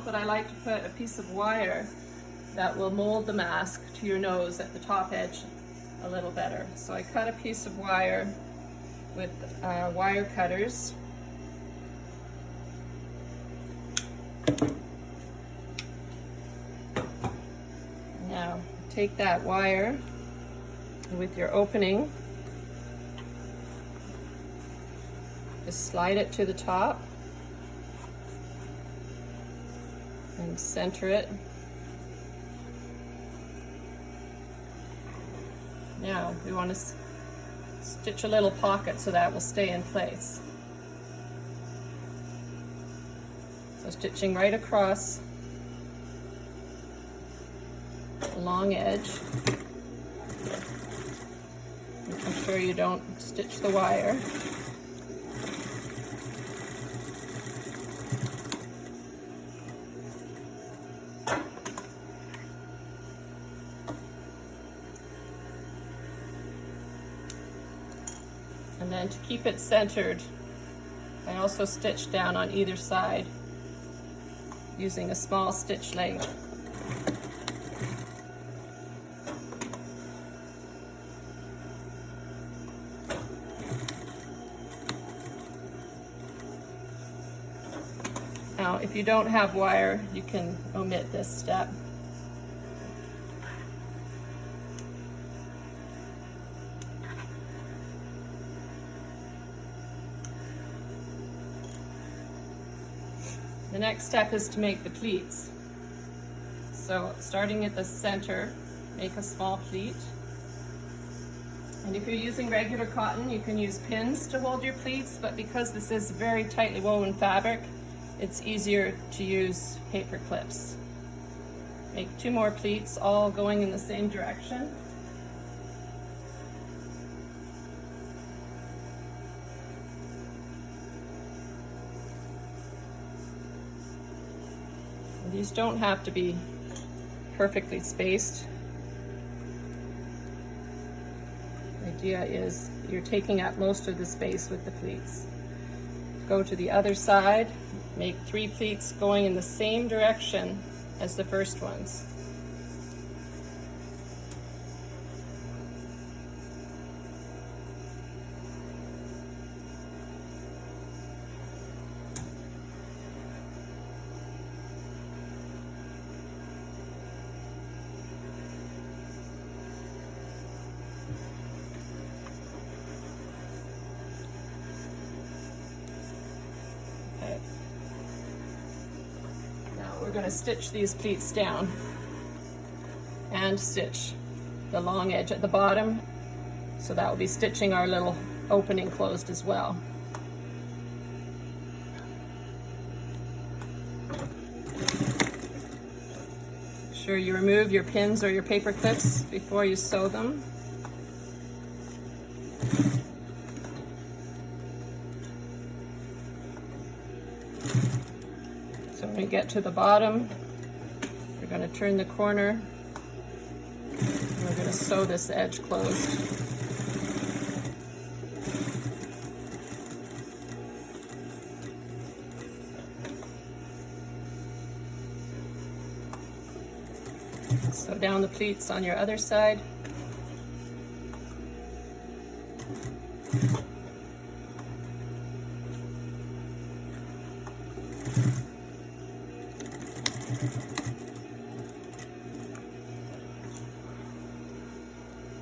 but I like to put a piece of wire that will mold the mask to your nose at the top edge a little better. So I cut a piece of wire with wire cutters. Now take that wire with your opening, just slide it to the top and center it. Now we want to stitch a little pocket so that will stay in place. So stitching right across the long edge. Making sure you don't stitch the wire. And then to keep it centered, I also stitch down on either side using a small stitch length. Now, if you don't have wire, you can omit this step. The next step is to make the pleats. So starting at the center, make a small pleat. And if you're using regular cotton, you can use pins to hold your pleats, but because this is very tightly woven fabric, it's easier to use paper clips. Make 2 more pleats, all going in the same direction. These don't have to be perfectly spaced. The idea is you're taking up most of the space with the pleats. Go to the other side, make 3 pleats going in the same direction as the first ones. We're going to stitch these pleats down and stitch the long edge at the bottom, so that will be stitching our little opening closed as well. Make sure you remove your pins or your paper clips before you sew them. So when we get to the bottom, we're going to turn the corner and we're going to sew this edge closed. Sew down the pleats on your other side.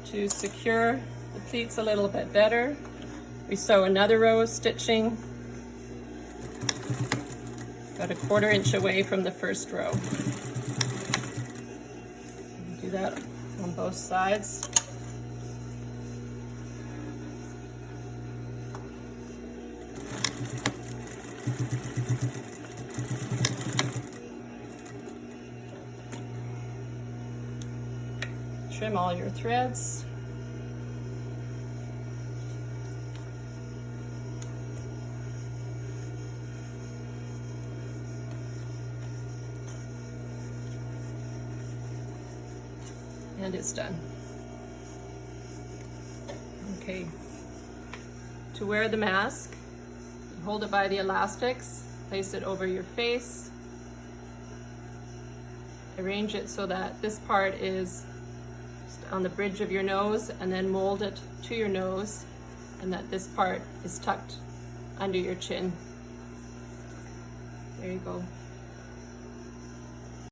To secure the pleats a little bit better, we sew another row of stitching about 1/4 inch away from the first row. Do that on both sides. Trim all your threads. And it's done. Okay. To wear the mask, hold it by the elastics, place it over your face, arrange it so that this part is on the bridge of your nose, and then mold it to your nose, and that this part is tucked under your chin. There you go.